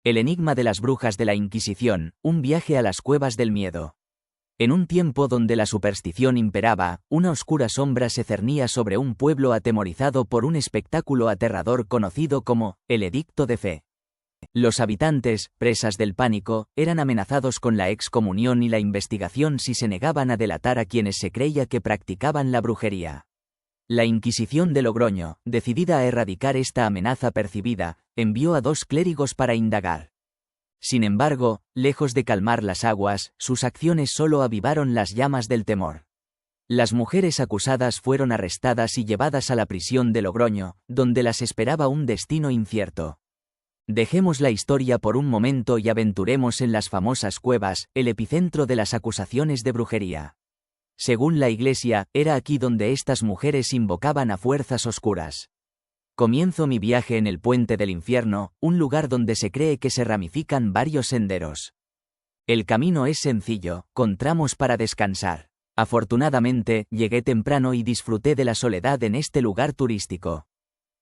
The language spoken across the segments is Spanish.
El enigma de las brujas de la Inquisición, un viaje a las cuevas del miedo. En un tiempo donde la superstición imperaba, una oscura sombra se cernía sobre un pueblo atemorizado por un espectáculo aterrador conocido como el Edicto de Fe. Los habitantes, presas del pánico, eran amenazados con la excomunión y la investigación si se negaban a delatar a quienes se creía que practicaban la brujería. La Inquisición de Logroño, decidida a erradicar esta amenaza percibida, envió a 2 clérigos para indagar. Sin embargo, lejos de calmar las aguas, sus acciones solo avivaron las llamas del temor. Las mujeres acusadas fueron arrestadas y llevadas a la prisión de Logroño, donde las esperaba un destino incierto. Dejemos la historia por un momento y aventuremos en las famosas cuevas, el epicentro de las acusaciones de brujería. Según la Iglesia, era aquí donde estas mujeres invocaban a fuerzas oscuras. Comienzo mi viaje en el Puente del Infierno, un lugar donde se cree que se ramifican varios senderos. El camino es sencillo, con tramos para descansar. Afortunadamente, llegué temprano y disfruté de la soledad en este lugar turístico.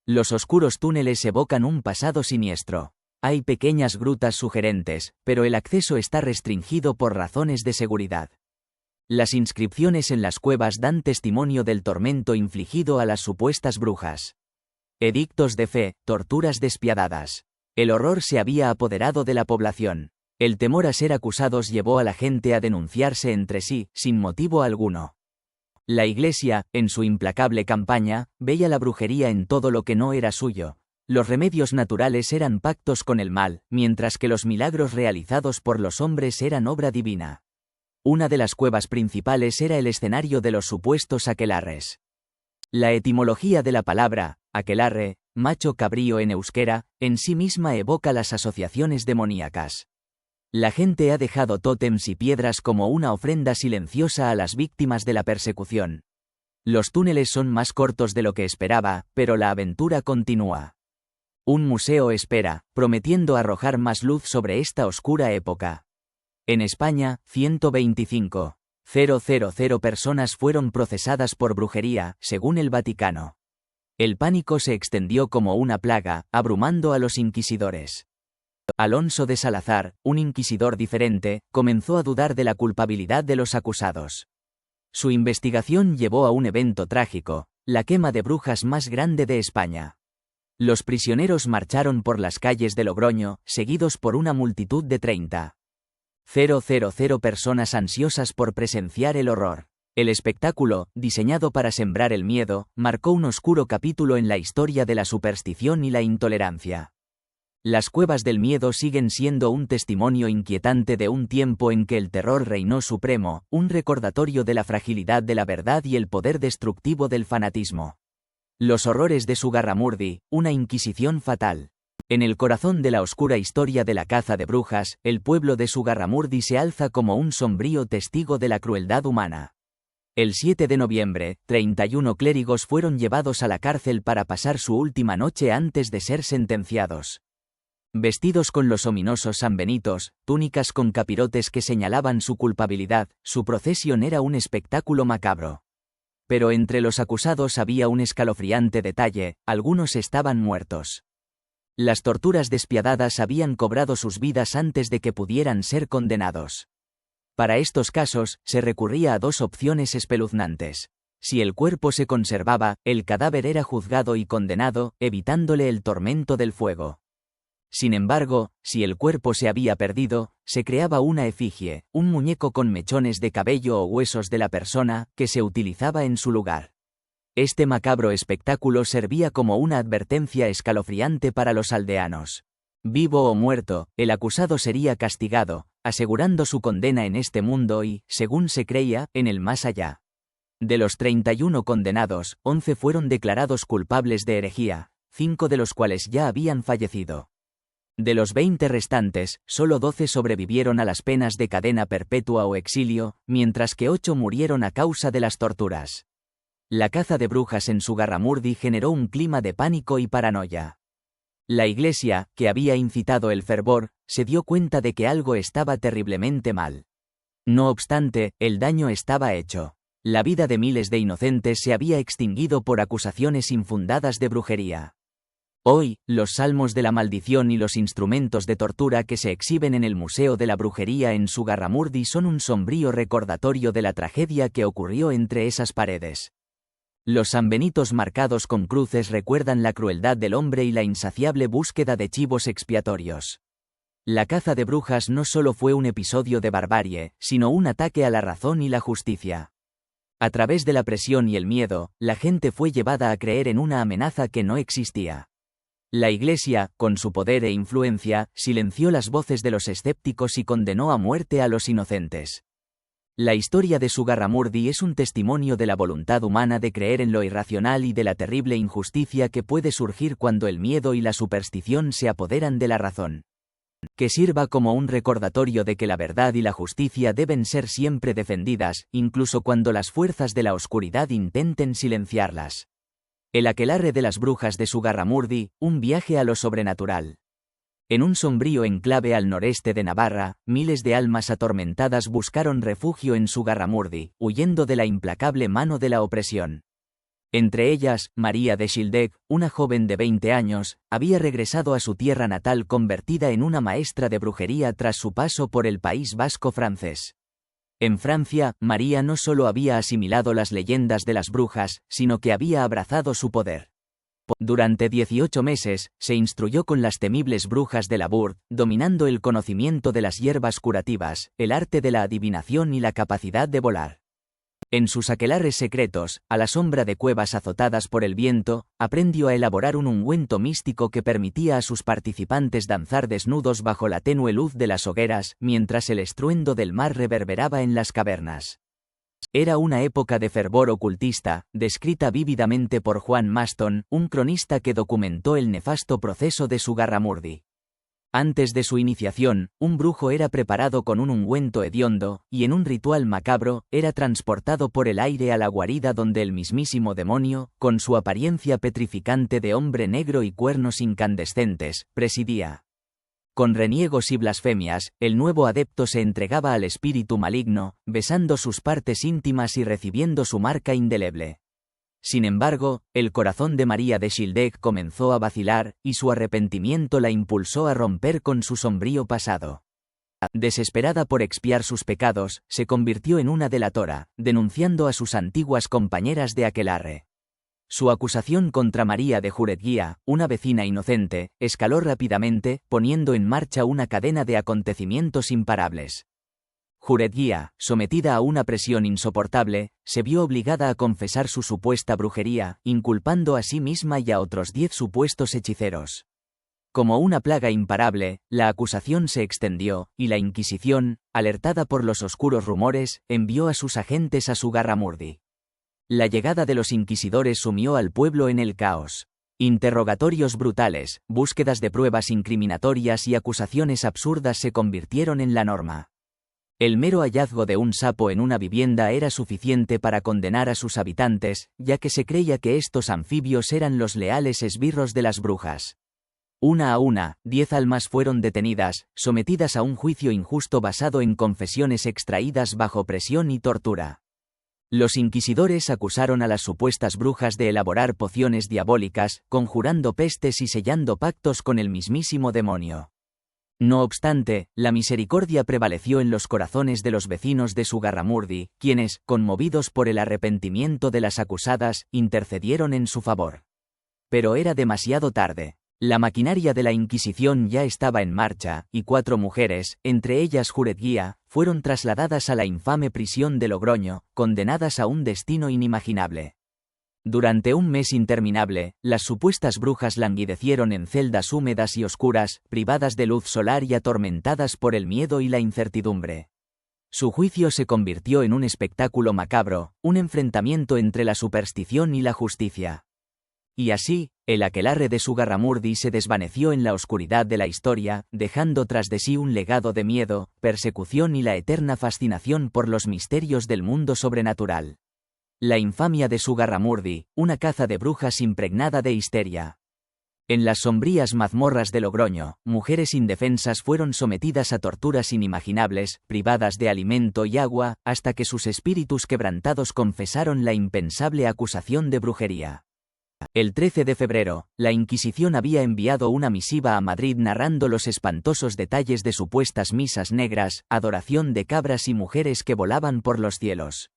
Los oscuros túneles evocan un pasado siniestro. Hay pequeñas grutas sugerentes, pero el acceso está restringido por razones de seguridad. Las inscripciones en las cuevas dan testimonio del tormento infligido a las supuestas brujas. Edictos de fe, torturas despiadadas. El horror se había apoderado de la población. El temor a ser acusados llevó a la gente a denunciarse entre sí, sin motivo alguno. La Iglesia, en su implacable campaña, veía la brujería en todo lo que no era suyo. Los remedios naturales eran pactos con el mal, mientras que los milagros realizados por los hombres eran obra divina. Una de las cuevas principales era el escenario de los supuestos aquelarres. La etimología de la palabra, aquelarre, macho cabrío en euskera, en sí misma evoca las asociaciones demoníacas. La gente ha dejado tótems y piedras como una ofrenda silenciosa a las víctimas de la persecución. Los túneles son más cortos de lo que esperaba, pero la aventura continúa. Un museo espera, prometiendo arrojar más luz sobre esta oscura época. En España, 125.000 personas fueron procesadas por brujería, según el Vaticano. El pánico se extendió como una plaga, abrumando a los inquisidores. Alonso de Salazar, un inquisidor diferente, comenzó a dudar de la culpabilidad de los acusados. Su investigación llevó a un evento trágico, la quema de brujas más grande de España. Los prisioneros marcharon por las calles de Logroño, seguidos por una multitud de 30.000 personas ansiosas por presenciar el horror. El espectáculo, diseñado para sembrar el miedo, marcó un oscuro capítulo en la historia de la superstición y la intolerancia. Las cuevas del miedo siguen siendo un testimonio inquietante de un tiempo en que el terror reinó supremo, un recordatorio de la fragilidad de la verdad y el poder destructivo del fanatismo. Los horrores de Zugarramurdi, una inquisición fatal. En el corazón de la oscura historia de la caza de brujas, el pueblo de Zugarramurdi se alza como un sombrío testigo de la crueldad humana. El 7 de noviembre, 31 clérigos fueron llevados a la cárcel para pasar su última noche antes de ser sentenciados. Vestidos con los ominosos sanbenitos, túnicas con capirotes que señalaban su culpabilidad, su procesión era un espectáculo macabro. Pero entre los acusados había un escalofriante detalle: algunos estaban muertos. Las torturas despiadadas habían cobrado sus vidas antes de que pudieran ser condenados. Para estos casos, se recurría a 2 opciones espeluznantes. Si el cuerpo se conservaba, el cadáver era juzgado y condenado, evitándole el tormento del fuego. Sin embargo, si el cuerpo se había perdido, se creaba una efigie, un muñeco con mechones de cabello o huesos de la persona, que se utilizaba en su lugar. Este macabro espectáculo servía como una advertencia escalofriante para los aldeanos. Vivo o muerto, el acusado sería castigado, asegurando su condena en este mundo y, según se creía, en el más allá. De los 31 condenados, 11 fueron declarados culpables de herejía, 5 de los cuales ya habían fallecido. De los 20 restantes, solo 12 sobrevivieron a las penas de cadena perpetua o exilio, mientras que 8 murieron a causa de las torturas. La caza de brujas en Zugarramurdi generó un clima de pánico y paranoia. La Iglesia, que había incitado el fervor, se dio cuenta de que algo estaba terriblemente mal. No obstante, el daño estaba hecho. La vida de miles de inocentes se había extinguido por acusaciones infundadas de brujería. Hoy, los salmos de la maldición y los instrumentos de tortura que se exhiben en el Museo de la Brujería en Sugarramurdi son un sombrío recordatorio de la tragedia que ocurrió entre esas paredes. Los sanbenitos marcados con cruces recuerdan la crueldad del hombre y la insaciable búsqueda de chivos expiatorios. La caza de brujas no solo fue un episodio de barbarie, sino un ataque a la razón y la justicia. A través de la presión y el miedo, la gente fue llevada a creer en una amenaza que no existía. La Iglesia, con su poder e influencia, silenció las voces de los escépticos y condenó a muerte a los inocentes. La historia de Sugarramurdi es un testimonio de la voluntad humana de creer en lo irracional y de la terrible injusticia que puede surgir cuando el miedo y la superstición se apoderan de la razón. Que sirva como un recordatorio de que la verdad y la justicia deben ser siempre defendidas, incluso cuando las fuerzas de la oscuridad intenten silenciarlas. El aquelarre de las brujas de Sugarramurdi, un viaje a lo sobrenatural. En un sombrío enclave al noreste de Navarra, miles de almas atormentadas buscaron refugio en Sugarramurdi, huyendo de la implacable mano de la opresión. Entre ellas, María de Schildec, una joven de 20 años, había regresado a su tierra natal convertida en una maestra de brujería tras su paso por el País Vasco francés. En Francia, María no solo había asimilado las leyendas de las brujas, sino que había abrazado su poder. Durante 18 meses, se instruyó con las temibles brujas de la Bourd, dominando el conocimiento de las hierbas curativas, el arte de la adivinación y la capacidad de volar. En sus aquelarres secretos, a la sombra de cuevas azotadas por el viento, aprendió a elaborar un ungüento místico que permitía a sus participantes danzar desnudos bajo la tenue luz de las hogueras, mientras el estruendo del mar reverberaba en las cavernas. Era una época de fervor ocultista, descrita vívidamente por Juan Maston, un cronista que documentó el nefasto proceso de Sugarramurdi. Antes de su iniciación, un brujo era preparado con un ungüento hediondo, y en un ritual macabro, era transportado por el aire a la guarida donde el mismísimo demonio, con su apariencia petrificante de hombre negro y cuernos incandescentes, presidía. Con reniegos y blasfemias, el nuevo adepto se entregaba al espíritu maligno, besando sus partes íntimas y recibiendo su marca indeleble. Sin embargo, el corazón de María de Schildec comenzó a vacilar, y su arrepentimiento la impulsó a romper con su sombrío pasado. Desesperada por expiar sus pecados, se convirtió en una delatora, denunciando a sus antiguas compañeras de aquelarre. Su acusación contra María de Juretguía, una vecina inocente, escaló rápidamente, poniendo en marcha una cadena de acontecimientos imparables. Juretguía, sometida a una presión insoportable, se vio obligada a confesar su supuesta brujería, inculpando a sí misma y a otros 10 supuestos hechiceros. Como una plaga imparable, la acusación se extendió, y la Inquisición, alertada por los oscuros rumores, envió a sus agentes a Sugarramurdi. La llegada de los inquisidores sumió al pueblo en el caos. Interrogatorios brutales, búsquedas de pruebas incriminatorias y acusaciones absurdas se convirtieron en la norma. El mero hallazgo de un sapo en una vivienda era suficiente para condenar a sus habitantes, ya que se creía que estos anfibios eran los leales esbirros de las brujas. Una a una, 10 almas fueron detenidas, sometidas a un juicio injusto basado en confesiones extraídas bajo presión y tortura. Los inquisidores acusaron a las supuestas brujas de elaborar pociones diabólicas, conjurando pestes y sellando pactos con el mismísimo demonio. No obstante, la misericordia prevaleció en los corazones de los vecinos de Sugarramurdi, quienes, conmovidos por el arrepentimiento de las acusadas, intercedieron en su favor. Pero era demasiado tarde. La maquinaria de la Inquisición ya estaba en marcha, y 4 mujeres, entre ellas Juretguía, fueron trasladadas a la infame prisión de Logroño, condenadas a un destino inimaginable. Durante un mes interminable, las supuestas brujas languidecieron en celdas húmedas y oscuras, privadas de luz solar y atormentadas por el miedo y la incertidumbre. Su juicio se convirtió en un espectáculo macabro, un enfrentamiento entre la superstición y la justicia. Y así, el aquelarre de Sugarramurdi se desvaneció en la oscuridad de la historia, dejando tras de sí un legado de miedo, persecución y la eterna fascinación por los misterios del mundo sobrenatural. La infamia de Sugarramurdi, una caza de brujas impregnada de histeria. En las sombrías mazmorras de Logroño, mujeres indefensas fueron sometidas a torturas inimaginables, privadas de alimento y agua, hasta que sus espíritus quebrantados confesaron la impensable acusación de brujería. El 13 de febrero, la Inquisición había enviado una misiva a Madrid narrando los espantosos detalles de supuestas misas negras, adoración de cabras y mujeres que volaban por los cielos.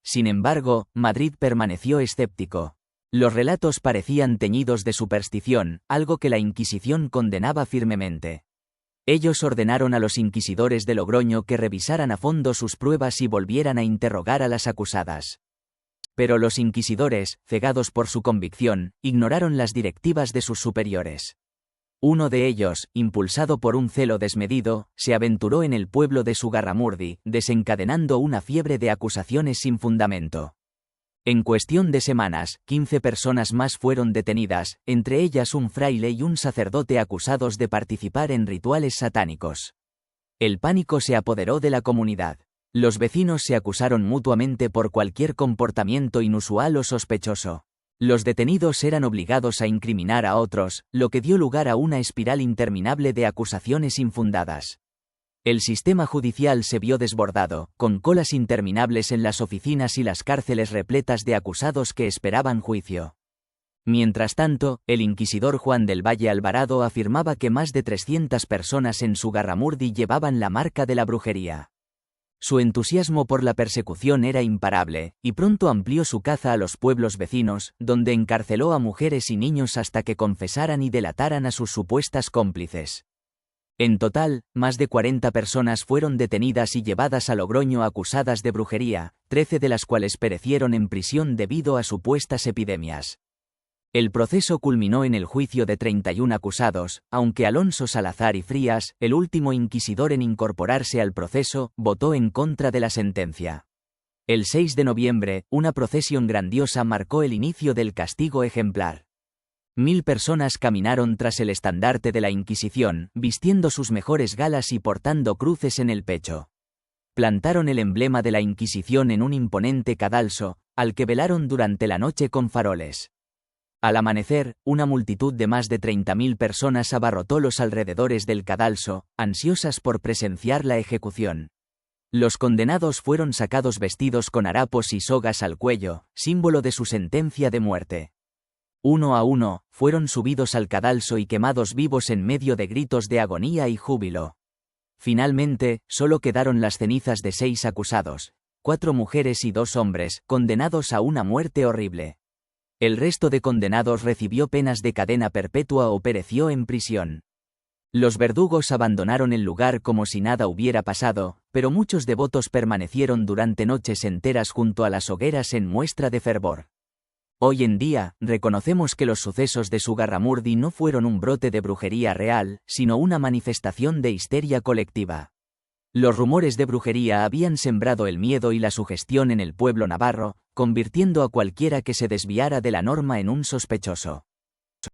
Sin embargo, Madrid permaneció escéptico. Los relatos parecían teñidos de superstición, algo que la Inquisición condenaba firmemente. Ellos ordenaron a los inquisidores de Logroño que revisaran a fondo sus pruebas y volvieran a interrogar a las acusadas. Pero los inquisidores, cegados por su convicción, ignoraron las directivas de sus superiores. Uno de ellos, impulsado por un celo desmedido, se aventuró en el pueblo de Zugarramurdi, desencadenando una fiebre de acusaciones sin fundamento. En cuestión de semanas, 15 personas más fueron detenidas, entre ellas un fraile y un sacerdote acusados de participar en rituales satánicos. El pánico se apoderó de la comunidad. Los vecinos se acusaron mutuamente por cualquier comportamiento inusual o sospechoso. Los detenidos eran obligados a incriminar a otros, lo que dio lugar a una espiral interminable de acusaciones infundadas. El sistema judicial se vio desbordado, con colas interminables en las oficinas y las cárceles repletas de acusados que esperaban juicio. Mientras tanto, el inquisidor Juan del Valle Alvarado afirmaba que más de 300 personas en Zugarramurdi llevaban la marca de la brujería. Su entusiasmo por la persecución era imparable, y pronto amplió su caza a los pueblos vecinos, donde encarceló a mujeres y niños hasta que confesaran y delataran a sus supuestas cómplices. En total, más de 40 personas fueron detenidas y llevadas a Logroño acusadas de brujería, 13 de las cuales perecieron en prisión debido a supuestas epidemias. El proceso culminó en el juicio de 31 acusados, aunque Alonso Salazar y Frías, el último inquisidor en incorporarse al proceso, votó en contra de la sentencia. El 6 de noviembre, una procesión grandiosa marcó el inicio del castigo ejemplar. 1000 personas caminaron tras el estandarte de la Inquisición, vistiendo sus mejores galas y portando cruces en el pecho. Plantaron el emblema de la Inquisición en un imponente cadalso, al que velaron durante la noche con faroles. Al amanecer, una multitud de más de 30.000 personas abarrotó los alrededores del cadalso, ansiosas por presenciar la ejecución. Los condenados fueron sacados vestidos con harapos y sogas al cuello, símbolo de su sentencia de muerte. Uno a uno, fueron subidos al cadalso y quemados vivos en medio de gritos de agonía y júbilo. Finalmente, solo quedaron las cenizas de 6 acusados, 4 mujeres y 2 hombres, condenados a una muerte horrible. El resto de condenados recibió penas de cadena perpetua o pereció en prisión. Los verdugos abandonaron el lugar como si nada hubiera pasado, pero muchos devotos permanecieron durante noches enteras junto a las hogueras en muestra de fervor. Hoy en día, reconocemos que los sucesos de Zugarramurdi no fueron un brote de brujería real, sino una manifestación de histeria colectiva. Los rumores de brujería habían sembrado el miedo y la sugestión en el pueblo navarro, convirtiendo a cualquiera que se desviara de la norma en un sospechoso.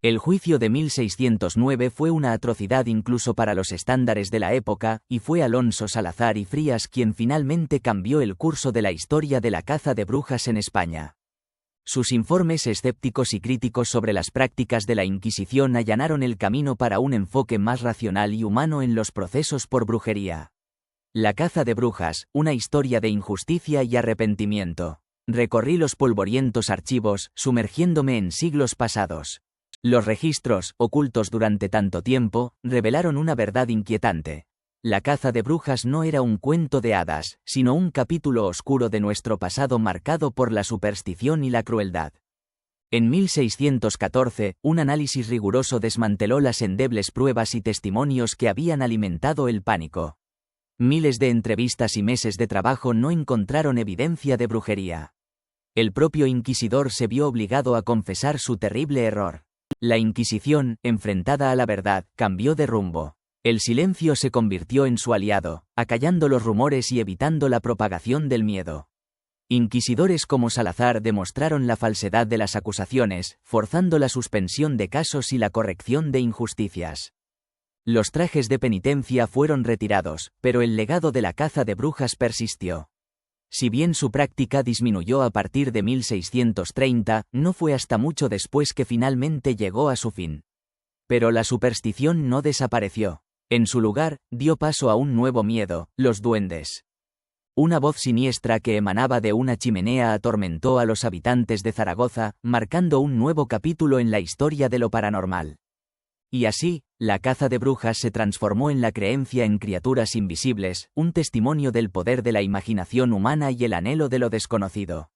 El juicio de 1609 fue una atrocidad incluso para los estándares de la época, y fue Alonso Salazar y Frías quien finalmente cambió el curso de la historia de la caza de brujas en España. Sus informes escépticos y críticos sobre las prácticas de la Inquisición allanaron el camino para un enfoque más racional y humano en los procesos por brujería. La caza de brujas, una historia de injusticia y arrepentimiento. Recorrí los polvorientos archivos, sumergiéndome en siglos pasados. Los registros, ocultos durante tanto tiempo, revelaron una verdad inquietante. La caza de brujas no era un cuento de hadas, sino un capítulo oscuro de nuestro pasado marcado por la superstición y la crueldad. En 1614, un análisis riguroso desmanteló las endebles pruebas y testimonios que habían alimentado el pánico. Miles de entrevistas y meses de trabajo no encontraron evidencia de brujería. El propio inquisidor se vio obligado a confesar su terrible error. La Inquisición, enfrentada a la verdad, cambió de rumbo. El silencio se convirtió en su aliado, acallando los rumores y evitando la propagación del miedo. Inquisidores como Salazar demostraron la falsedad de las acusaciones, forzando la suspensión de casos y la corrección de injusticias. Los trajes de penitencia fueron retirados, pero el legado de la caza de brujas persistió. Si bien su práctica disminuyó a partir de 1630, no fue hasta mucho después que finalmente llegó a su fin. Pero la superstición no desapareció. En su lugar, dio paso a un nuevo miedo, los duendes. Una voz siniestra que emanaba de una chimenea atormentó a los habitantes de Zaragoza, marcando un nuevo capítulo en la historia de lo paranormal. Y así, la caza de brujas se transformó en la creencia en criaturas invisibles, un testimonio del poder de la imaginación humana y el anhelo de lo desconocido.